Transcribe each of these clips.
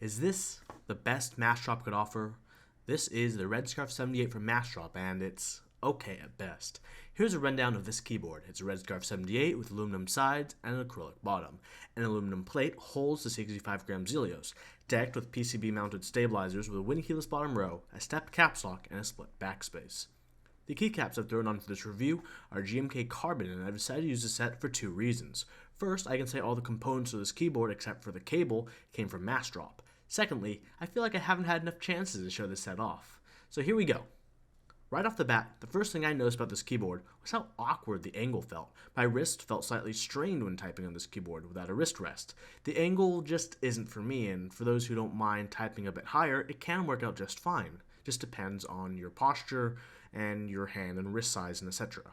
Is this the best mass drop could offer? This is the RedScarf78 from mass drop, and it's okay at best. Here's a rundown of this keyboard. It's a RedScarf78 with aluminum sides and an acrylic bottom. An aluminum plate holds the 65-gram Zealios, decked with PCB-mounted stabilizers with a win-keyless bottom row, a stepped caps lock, and a split backspace. The keycaps I've thrown onto this review are GMK carbon, and I've decided to use the set for two reasons. First, I can say all the components of this keyboard except for the cable came from mass drop. Secondly, I feel like I haven't had enough chances to show this set off. So here we go. Right off the bat, the first thing I noticed about this keyboard was how awkward the angle felt. My wrist felt slightly strained when typing on this keyboard without a wrist rest. The angle just isn't for me, and for those who don't mind typing a bit higher, it can work out just fine. Just depends on your posture and your hand and wrist size and etc.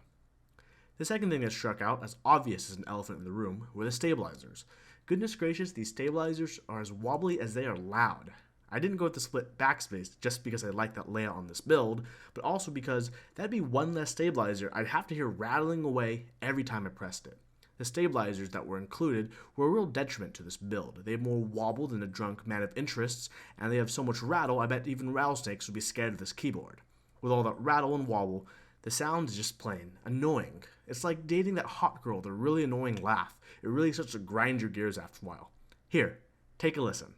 The second thing that struck out as obvious as an elephant in the room were the stabilizers. Goodness gracious, these stabilizers are as wobbly as they are loud. I didn't go with the split backspace just because I like that layout on this build, but also because that'd be one less stabilizer I'd have to hear rattling away every time I pressed it. The stabilizers that were included were a real detriment to this build. They have more wobble than a drunk Manofinterests, and they have so much rattle I bet even rattlesnakes would be scared of this keyboard. With all that rattle and wobble, the sound is just plain annoying. It's like dating that hot girl with a really annoying laugh. It really starts to grind your gears after a while. Here, take a listen.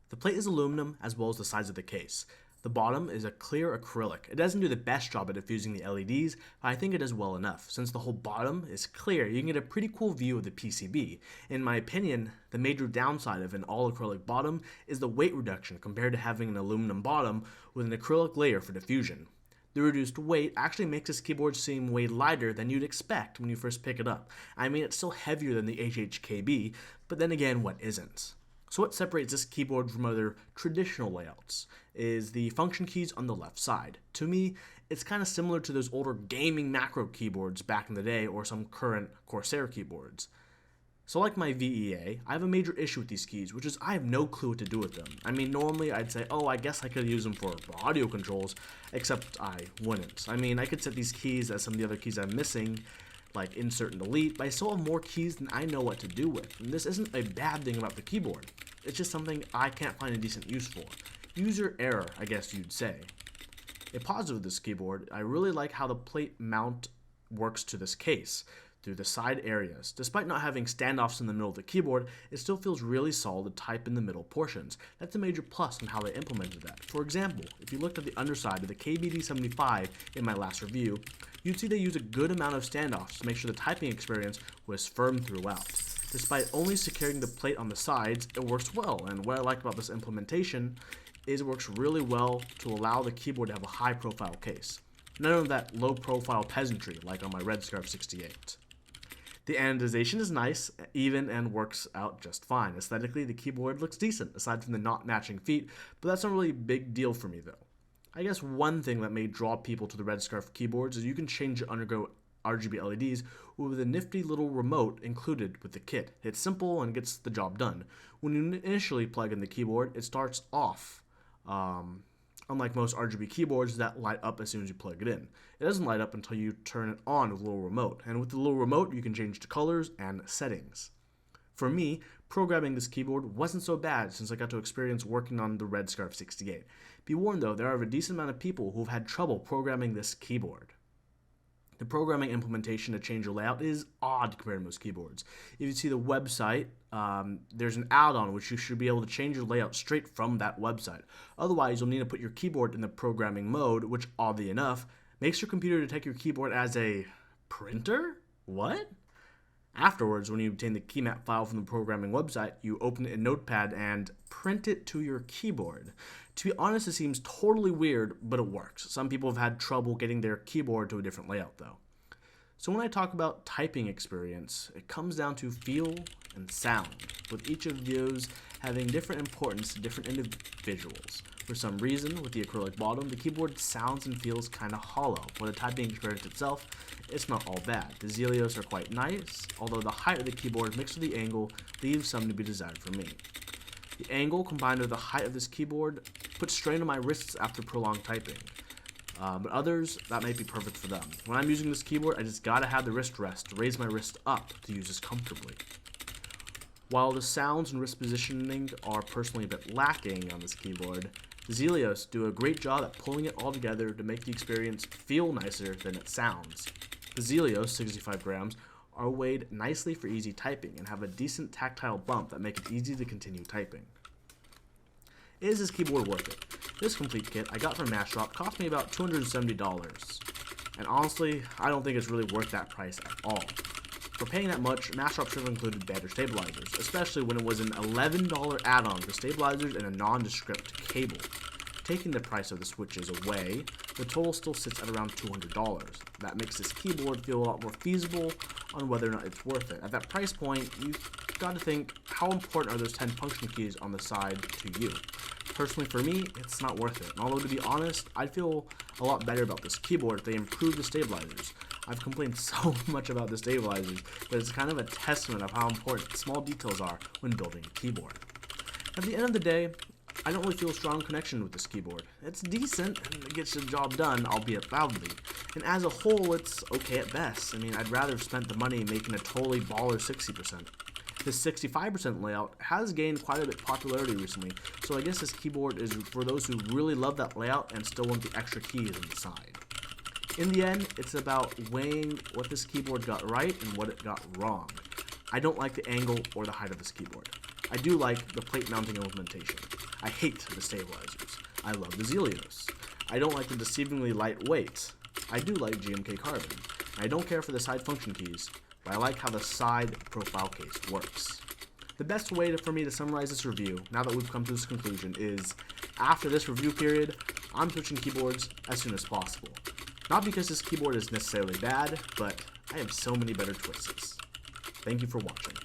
The plate is aluminum as well as the sides of the case. The bottom is a clear acrylic. It doesn't do the best job at diffusing the LEDs, but I think it does well enough. Since the whole bottom is clear, you can get a pretty cool view of the PCB. In my opinion, the major downside of an all acrylic bottom is the weight reduction compared to having an aluminum bottom with an acrylic layer for diffusion. The reduced weight actually makes this keyboard seem way lighter than you'd expect when you first pick it up. I mean, it's still heavier than the HHKB, but then again, what isn't? So what separates this keyboard from other traditional layouts is the function keys on the left side. To me, it's kind of similar to those older gaming macro keyboards back in the day or some current Corsair keyboards. So like my VEA, I have a major issue with these keys, which is I have no clue what to do with them. I mean, normally I'd say, oh, I guess I could use them for audio controls, except I wouldn't. I mean, I could set these keys as some of the other keys I'm missing, like insert and delete, but I still have more keys than I know what to do with. And this isn't a bad thing about the keyboard. It's just something I can't find a decent use for. User error, I guess you'd say. A positive of this keyboard, I really like how the plate mount works to this case through the side areas. Despite not having standoffs in the middle of the keyboard, it still feels really solid to type in the middle portions. That's a major plus in how they implemented that. For example, if you looked at the underside of the KBD75 in my last review, you'd see they use a good amount of standoffs to make sure the typing experience was firm throughout. Despite only securing the plate on the sides, it works well, and what I like about this implementation is it works really well to allow the keyboard to have a high profile case. None of that low profile peasantry like on my RedScarf78. The anodization is nice, even, and works out just fine. Aesthetically, the keyboard looks decent, aside from the not matching feet, but that's not really a big deal for me though. I guess one thing that may draw people to the RedScarf keyboards is you can change and undergo RGB LEDs with a nifty little remote included with the kit. It's simple and gets the job done. When you initially plug in the keyboard, it starts off, unlike most RGB keyboards that light up as soon as you plug it in. It doesn't light up until you turn it on with a little remote, and with the little remote you can change the colors and settings. For me, programming this keyboard wasn't so bad since I got to experience working on the RedScarf78. Be warned though, there are a decent amount of people who've had trouble programming this keyboard. The programming implementation to change your layout is odd compared to most keyboards. If you see the website, there's an add-on which you should be able to change your layout straight from that website. Otherwise, you'll need to put your keyboard in the programming mode, which oddly enough, makes your computer detect your keyboard as a printer? What? Afterwards, when you obtain the keymap file from the programming website, you open it in Notepad and print it to your keyboard. To be honest, it seems totally weird, but it works. Some people have had trouble getting their keyboard to a different layout though. So when I talk about typing experience, it comes down to feel and sound, with each of those having different importance to different individuals. For some reason, with the acrylic bottom, the keyboard sounds and feels kind of hollow, while the typing experience itself, it's not all bad. The Zealios are quite nice, although the height of the keyboard mixed with the angle leaves some to be desired for me. The angle combined with the height of this keyboard puts strain on my wrists after prolonged typing. but others, that might be perfect for them. When I'm using this keyboard, I just gotta have the wrist rest to raise my wrist up to use this comfortably. While the sounds and wrist positioning are personally a bit lacking on this keyboard, the Zealios do a great job at pulling it all together to make the experience feel nicer than it sounds. The Zealios, 65 grams, are weighed nicely for easy typing and have a decent tactile bump that make it easy to continue typing. Is this keyboard worth it? This complete kit I got from Mashshop cost me about $270, and honestly, I don't think it's really worth that price at all. For paying that much, Mashshop should have included better stabilizers, especially when it was an $11 add-on for stabilizers and a nondescript cable. Taking the price of the switches away, the total still sits at around $200. That makes this keyboard feel a lot more feasible on whether or not it's worth it. At that price point, you've got to think, how important are those 10 function keys on the side to you? Personally, for me, it's not worth it. And although, to be honest, I'd feel a lot better about this keyboard if they improved the stabilizers. I've complained so much about the stabilizers, but it's kind of a testament of how important small details are when building a keyboard. At the end of the day, I don't really feel a strong connection with this keyboard. It's decent, and it gets the job done, albeit loudly. And as a whole, it's okay at best. I mean, I'd rather have spent the money making a totally baller 60%. This 65% layout has gained quite a bit of popularity recently, so I guess this keyboard is for those who really love that layout and still want the extra keys on the side. In the end, it's about weighing what this keyboard got right and what it got wrong. I don't like the angle or the height of this keyboard. I do like the plate mounting implementation. I hate the stabilizers. I love the Zealios. I don't like the deceivingly light weight. I do like GMK Carbon. I don't care for the side function keys, but I like how the side profile case works. The best way for me to summarize this review, now that we've come to this conclusion, is after this review period, I'm switching keyboards as soon as possible. Not because this keyboard is necessarily bad, but I have so many better choices. Thank you for watching.